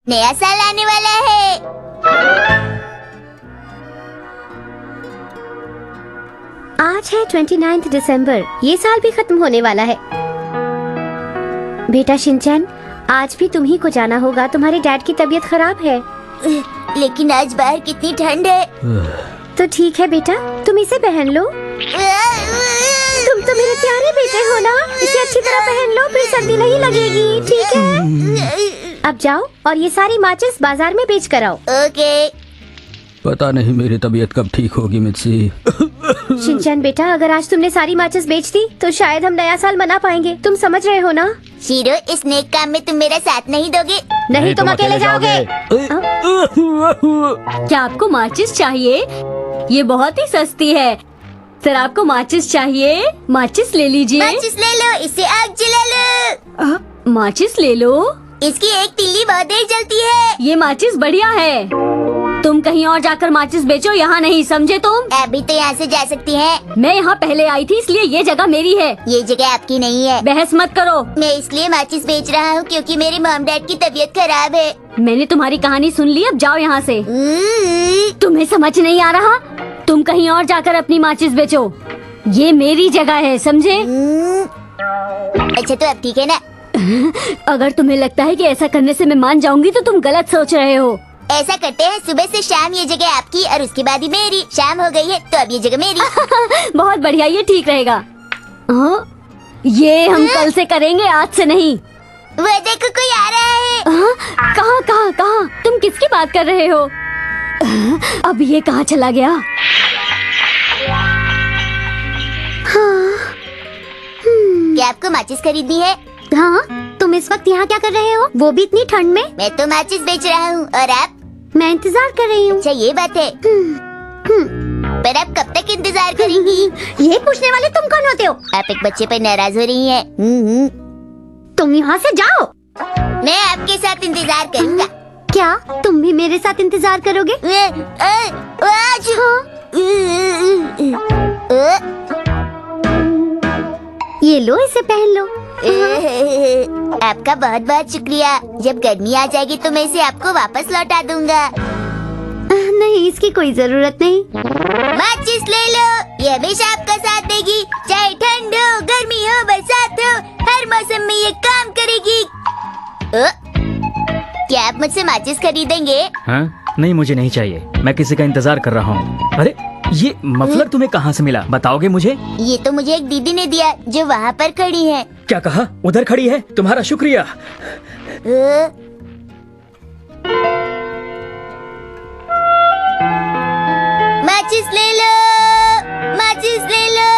नया साल आने वाला है। आज है 29 दिसंबर। ये साल भी खत्म होने वाला है। बेटा शिनचैन, आज भी तुम्ही को जाना होगा। तुम्हारे डैड की तबीयत खराब है। लेकिन आज बाहर कितनी ठंड है। तो ठीक है बेटा, तुम इसे पहन लो। तुम तो मेरे प्यारे बेटे हो ना, इसे अच्छी तरह पहन लो, फिर सर्दी नहीं लगेगी। ठीक है, अब जाओ और ये सारी माचिस बाजार में बेच कर आओ। ओके। पता नहीं मेरी तबीयत कब ठीक होगी मित्सी। शिनचैन बेटा, अगर आज तुमने सारी माचिस बेच दी तो शायद हम नया साल मना पाएंगे। तुम समझ रहे हो ना? शीरो, इस नेक काम में तुम मेरा साथ नहीं दोगे? नहीं, तुम अकेले जाओगे। क्या आपको माचिस चाहिए? ये बहुत ही सस्ती है। सर, आपको माचिस चाहिए? माचिस ले लीजिए। माचिस ले लो, इससे आग जला लो। माचिस ले लो। इसकी एक तिल्ली बहुत देर जलती है। ये माचिस बढ़िया है। तुम कहीं और जाकर माचिस बेचो, यहाँ नहीं, समझे तुम? अभी तो यहाँ से जा सकती हैं। मैं यहाँ पहले आई थी, इसलिए ये जगह मेरी है। ये जगह आपकी नहीं है। बहस मत करो। मैं इसलिए माचिस बेच रहा हूँ क्योंकि मेरे मॉम डैड की तबीयत खराब है। मैंने तुम्हारी कहानी सुन ली, अब जाओ यहाँ से। तुम्हें समझ नहीं आ रहा? तुम कहीं और जाकर अपनी माचिस बेचो। ये मेरी जगह है, समझे? अच्छा तो अब ठीक है ना? अगर तुम्हें लगता है कि ऐसा करने से मैं मान जाऊंगी तो तुम गलत सोच रहे हो। ऐसा करते हैं, सुबह से शाम ये जगह आपकी और उसके बाद ही मेरी। शाम हो गई है तो अब ये जगह मेरी। बहुत बढ़िया, ये ठीक रहेगा। ये हम कल से करेंगे, आज से नहीं। वो देखो, कोई आ रहा है। कहाँ कहाँ कहाँ? तुम किसकी बात कर रहे हो? अब ये कहाँ चला गया? क्या आपको माचिस खरीदनी है? हाँ, तुम इस वक्त यहाँ क्या कर रहे हो? वो भी इतनी ठंड में? मैं तो माचिस बेच रहा हूँ। और आप? मैं इंतजार कर रही हूँ। अच्छा ये बात है। पर आप कब तक इंतजार करेंगी? ये पूछने वाले तुम कौन होते हो? आप एक बच्चे पर नाराज हो रही हैं। तुम यहाँ से जाओ। मैं आपके साथ इंतजार करूँगा। क्या तुम भी मेरे साथ इंतजार करोगे? आज ये लो, इसे पहन लो। आपका बहुत बहुत शुक्रिया। जब गर्मी आ जाएगी तो मैं इसे आपको वापस लौटा दूंगा। नहीं, इसकी कोई जरूरत नहीं। माचिस ले लो, ये हमेशा आपका साथ देगी। चाहे ठंड हो, गर्मी हो, बरसात हो, हर मौसम में ये काम करेगी। क्या आप मुझसे माचिस खरीदेंगे? हाँ? नहीं, मुझे नहीं चाहिए। मैं किसी का इंतजार कर रहा हूँ। अरे ये मफलर तुम्हें कहाँ से मिला, बताओगे मुझे? ये तो मुझे एक दीदी ने दिया जो वहाँ पर खड़ी है। क्या कहा? उधर खड़ी है? तुम्हारा शुक्रिया। माचिस ले लो, माचिस ले लो।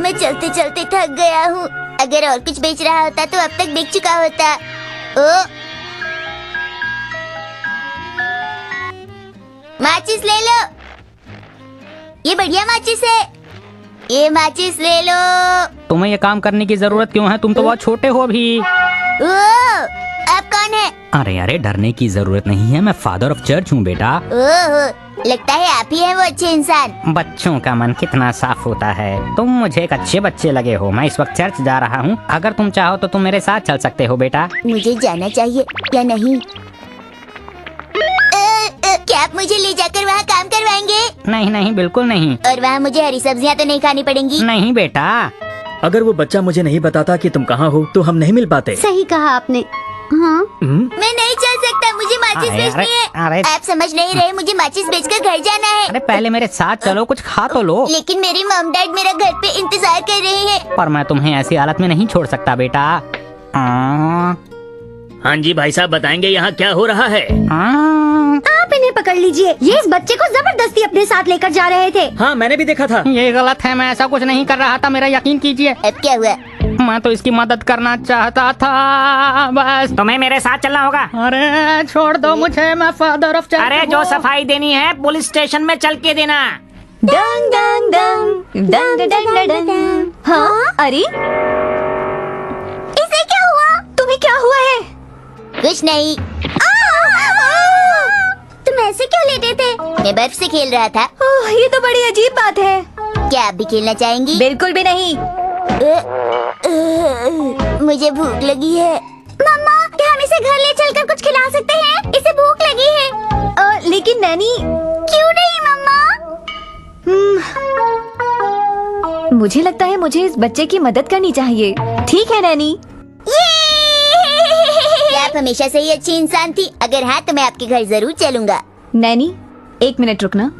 मैं चलते चलते थक गया हूँ। अगर और कुछ बेच रहा होता तो अब तक बिक चुका होता। माचिस ले लो, ये बढ़िया माचिस है। ये माचिस ले लो। तुम्हें ये काम करने की जरूरत क्यों है? तुम तो बहुत छोटे हो अभी। आप कौन है? अरे अरे, डरने की जरूरत नहीं है। मैं फादर ऑफ चर्च हूँ बेटा। लगता है आप ही हैं वो अच्छे इंसान। बच्चों का मन कितना साफ होता है। तुम मुझे एक अच्छे बच्चे लगे हो। मैं इस वक्त चर्च जा रहा हूँ। अगर तुम चाहो तो तुम मेरे साथ चल सकते हो बेटा। मुझे जाना चाहिए या नहीं? क्या आप मुझे ले जाकर वहाँ काम करवाएंगे? नहीं नहीं, बिल्कुल नहीं। और वहाँ मुझे हरी सब्जियाँ तो नहीं खानी पड़ेंगी? नहीं बेटा। अगर वो बच्चा मुझे नहीं बताता कि तुम कहाँ हो तो हम नहीं मिल पाते। सही कहा आपने। हाँ? मैं नहीं चल सकता, मुझे माचिस अरे, बेचनी है। अरे। आप समझ नहीं रहे, मुझे माचिस बेचकर घर जाना है। अरे पहले मेरे साथ चलो, कुछ खा तो लो। लेकिन मेरी मॉम डैड मेरा घर पे इंतजार कर रहे हैं। पर मैं तुम्हें ऐसी हालत में नहीं छोड़ सकता बेटा। हाँ जी भाई साहब, बताएंगे यहाँ क्या हो रहा है? आप इन्हें पकड़ लीजिए। ये इस बच्चे को जबरदस्ती अपने साथ लेकर जा रहे थे। हाँ, मैंने भी देखा था। ये गलत है, मैं ऐसा कुछ नहीं कर रहा था, मेरा यकीन कीजिए। अब क्या हुआ? मैं तो इसकी मदद करना चाहता था बस। तुम्हें मेरे साथ चलना होगा। अरे छोड़ दो मुझे, मैं फादर ऑफ चर्च। अरे जो सफाई देनी है पुलिस स्टेशन में चल के देना। डंग डंग डंग डंग डंग डंग डंग। हाँ, अरे इसे क्या हुआ? तुम्हें क्या हुआ है? कुछ नहीं। तुम ऐसे क्यों लेटे थे? मैं बर्फ से खेल रहा था। ओह, ये तो बड़ी अजीब बात है। क्या आप भी खेलना चाहेंगी? बिल्कुल भी नहीं। मुझे भूख लगी है। मम्मा, क्या हम इसे घर ले चलकर कुछ नैनी। क्यों नहीं मम्मा? मुझे लगता है मुझे इस बच्चे की मदद करनी चाहिए। ठीक है नैनी। क्या आप हमेशा से ही अच्छी इंसान थी? अगर हाँ तो मैं आपके घर जरूर चलूंगा। नैनी 1 मिनट रुकना।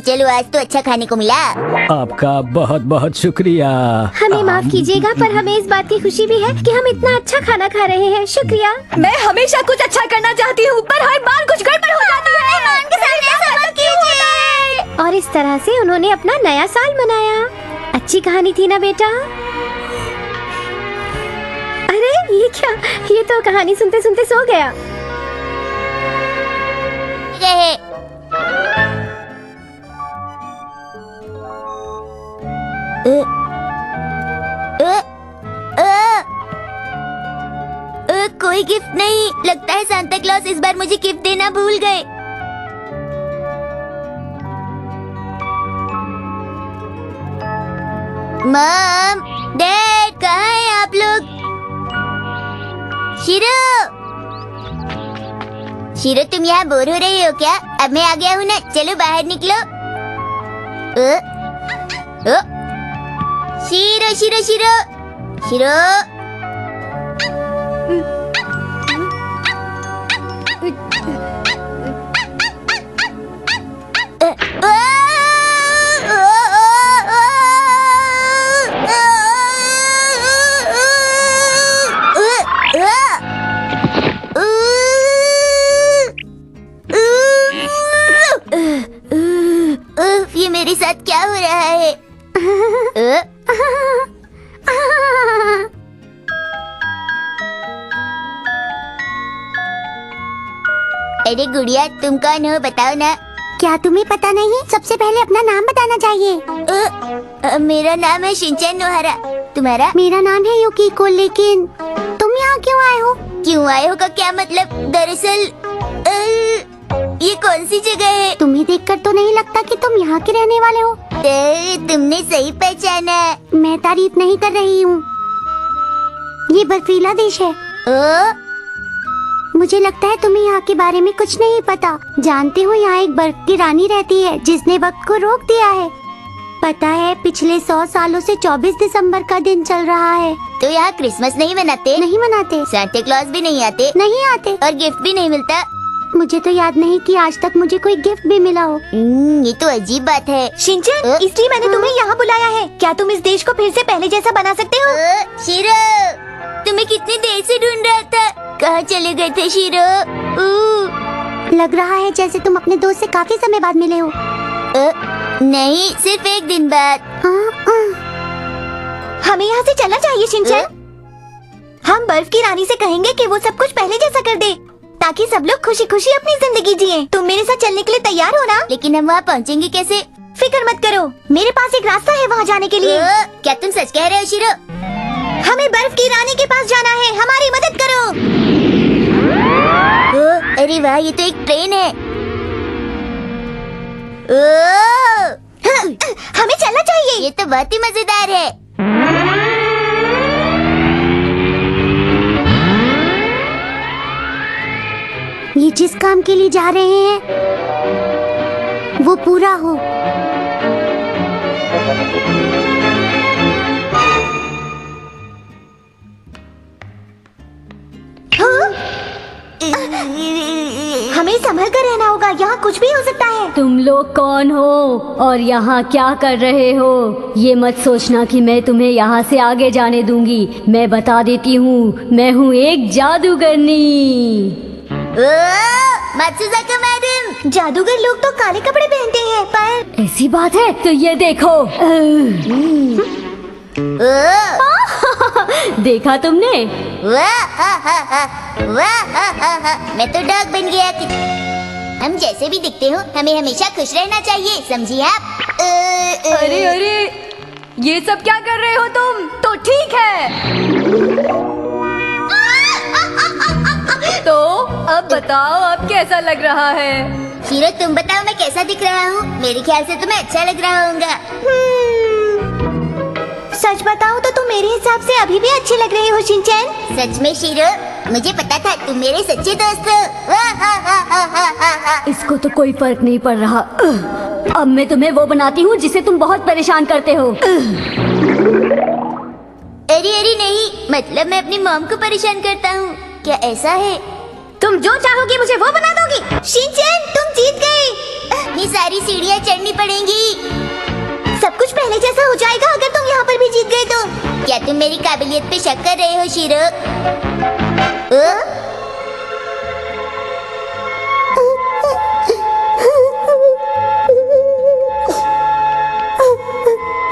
चलो आज तो अच्छा खाने को मिला। आपका बहुत बहुत शुक्रिया। हमें माफ कीजिएगा पर हमें इस बात की खुशी भी है कि हम इतना अच्छा खाना खा रहे हैं। शुक्रिया। मैं हमेशा कुछ अच्छा करना चाहती हूँ पर हर बार कुछ गड़बड़ हो जाती है। और इस तरह से उन्होंने अपना नया साल मनाया। अच्छी कहानी थी ना बेटा? अरे ये क्या, ये तो कहानी सुनते सुनते सो गया। कोई गिफ्ट नहीं। लगता है सांता क्लॉज इस बार मुझे गिफ्ट देना भूल गए। मॉम, डैड, कहाँ हैं आप लोग? शिरो, शिरो तुम यहाँ बोर हो रही हो क्या? अब मैं आ गया हूँ ना, चलो बाहर निकलो। शिरो शिरो शिरो शिरो। ये मेरे साथ क्या हो रहा है? अरे गुड़िया, तुम कौन हो बताओ ना। क्या तुम्हें पता नहीं? सबसे पहले अपना नाम बताना चाहिए। मेरा नाम है शिनचैन नोहारा। तुम्हारा? मेरा नाम है युकीको। लेकिन तुम यहाँ क्यों आए हो? क्यों आए हो का क्या मतलब? दरअसल ये कौन सी जगह है? तुम्हें देखकर तो नहीं लगता कि तुम यहाँ के रहने वाले हो। तुमने सही पहचाना। मैं तारीफ नहीं कर रही हूँ। ये बर्फीला देश है। मुझे लगता है तुम्हें यहाँ के बारे में कुछ नहीं पता। जानते हो यहाँ एक बर्फ की रानी रहती है जिसने वक्त को रोक दिया है। पता है पिछले 100 सालों से 24 दिसंबर का दिन चल रहा है। तो यहाँ क्रिसमस नहीं मनाते? नहीं मनाते। सांता क्लॉज भी नहीं आते? नहीं आते। और गिफ्ट भी नहीं मिलता? मुझे तो याद नहीं कि आज तक मुझे कोई गिफ्ट भी मिला हो। ये तो अजीब बात है। शिनचैन, इसलिए मैंने तुम्हें यहाँ बुलाया है। क्या तुम इस देश को फिर से पहले जैसा बना सकते हो? शिरो, तुम्हें कितनी देर से ढूंढ रहा था। कहाँ चले गए थे शिरो? लग रहा है जैसे तुम अपने दोस्त से काफी समय बाद मिले हो। नहीं, सिर्फ 1 दिन बाद। हमें यहाँ से चलना चाहिए शिनचैन। हम बर्फ की रानी से कहेंगे कि वो सब कुछ पहले जैसा कर दे ताकि सब लोग खुशी खुशी अपनी जिंदगी जिए। तुम मेरे साथ चलने के लिए तैयार हो ना? लेकिन हम वहाँ पहुँचेंगे कैसे? फिक्र मत करो, मेरे पास एक रास्ता है वहाँ जाने के लिए। क्या तुम सच कह रहे हो शिरो? हमें बर्फ की रानी के पास जाना है, हमारी मदद करो। अरे वाह, ये तो एक ट्रेन है। हमें चलना चाहिए। ये तो बहुत ही मजेदार है। ये जिस काम के लिए जा रहे हैं वो पूरा हो। हमें संभल कर रहना होगा, यहाँ कुछ भी हो सकता है। तुम लोग कौन हो और यहाँ क्या कर रहे हो? ये मत सोचना कि मैं तुम्हें यहाँ से आगे जाने दूंगी। मैं बता देती हूँ, मैं हूँ एक जादूगरनी। मात्सुजाका मैडम, जादूगर लोग तो काले कपड़े पहनते हैं, पर ऐसी बात है तो ये देखो। देखा तुमने? मैं तो डॉग बन गया। हम जैसे भी दिखते हो, हमें हमेशा खुश रहना चाहिए, समझिए आप? अरे अरे, ये सब क्या कर रहे हो तुम? तो ठीक है, तो अब बताओ अब कैसा लग रहा है? शीरो, तुम बताओ मैं कैसा दिख रहा हूँ? मेरे ख्याल से तुम्हें अच्छा लग रहा होगा। सच बताऊं तो तुम मेरे हिसाब से अभी भी अच्छी लग रही हो शिनचैन। सच में शीरो, मुझे पता था तुम मेरे सच्चे दोस्त हो। इसको तो कोई फर्क नहीं पड़ रहा। अब मैं तुम्हें वो बनाती हूँ जिसे तुम बहुत परेशान करते हो। अरे अरे नहीं, मतलब मैं अपनी मॉम को परेशान करता हूँ, क्या ऐसा है? तुम जो चाहोगी मुझे वो बना दोगी। शिनचैन तुम जीत गए। इतनी सारी सीढ़ियाँ चढ़नी पड़ेंगी। सब कुछ पहले जैसा हो जाएगा अगर तुम यहाँ पर भी जीत गए तो। क्या तुम मेरी काबिलियत पे शक कर रहे हो शीरो?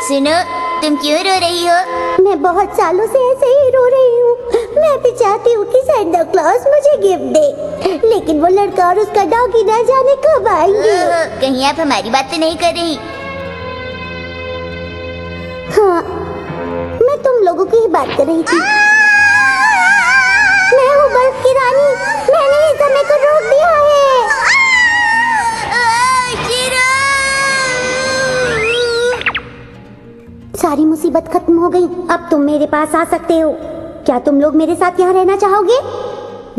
सुनो, तुम क्यों रो रही हो? मैं बहुत सालों से ऐसे ही रो रही हूँ। मैं भी चाहती हूँ कि सैंटा क्लॉज मुझे गिफ्ट दे, लेकिन वो लड़का और उसका डॉगी ना जाने कब आएंगे। कहीं आप हमारी बात तो नहीं कर रही? हाँ, मैं तुम लोगों की ही बात कर रही थी। मैं हूँ बर्फ की रानी, मैंने इस समय को रोक दिया है। सारी मुसीबत खत्म हो गई, अब तुम मेरे पास आ सकते हो। क्या तुम लोग मेरे साथ यहाँ रहना चाहोगे?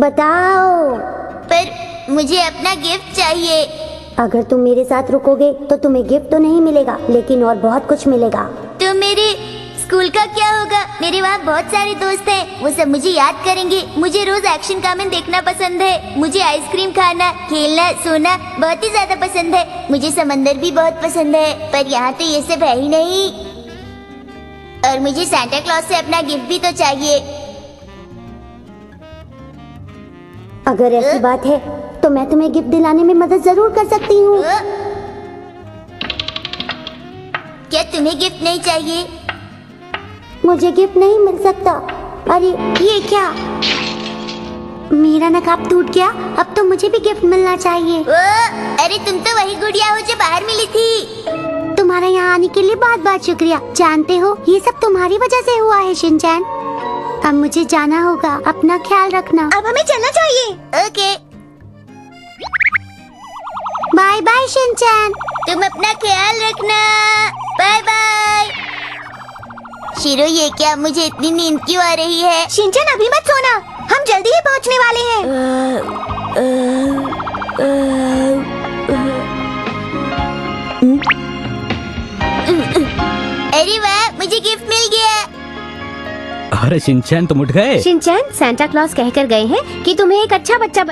बताओ। पर मुझे अपना गिफ्ट चाहिए। अगर तुम मेरे साथ रुकोगे तो तुम्हें गिफ्ट तो नहीं मिलेगा, लेकिन और बहुत कुछ मिलेगा। तो मेरे स्कूल का क्या होगा? मेरे वहाँ बहुत सारे दोस्त हैं, वो सब मुझे याद करेंगे। मुझे रोज एक्शन कामन देखना पसंद है। मुझे आइसक्रीम खाना, खेलना, सोना बहुत ही ज्यादा पसंद है। मुझे समंदर भी बहुत पसंद है, पर यहाँ तो ये सब है ही नहीं। और मुझे सैंटा क्लॉज से अपना गिफ्ट भी तो चाहिए। अगर ऐसी बात है तो मैं तुम्हें गिफ्ट दिलाने में मदद जरूर कर सकती हूँ। क्या तुम्हें गिफ्ट नहीं चाहिए? मुझे गिफ्ट नहीं मिल सकता। अरे ये क्या? मेरा नकाब टूट गया, अब तो मुझे भी गिफ्ट मिलना चाहिए। अरे तुम तो वही गुड़िया हो जो बाहर मिली थी। तुम्हारा यहाँ आने के लिए बहुत बहुत शुक्रिया। जानते हो ये सब तुम्हारी वजह से हुआ है शिनचैन। अब मुझे जाना होगा, अपना ख्याल रखना। अब हमें चलना चाहिए। Okay, bye bye Shinchan. तुम अपना ख्याल रखना। Bye bye. शीरो ये क्या, मुझे इतनी नींद क्यों आ रही है? शिनचैन अभी मत सोना, हम जल्दी ही पहुँचने वाले हैं। अरे वाह, मुझे गिफ्ट मिल गया। अरे शिनचैन तुम उठ गए? शिनचैन, सैंटा क्लॉज कहकर गए हैं कि तुम्हें एक अच्छा बच्चा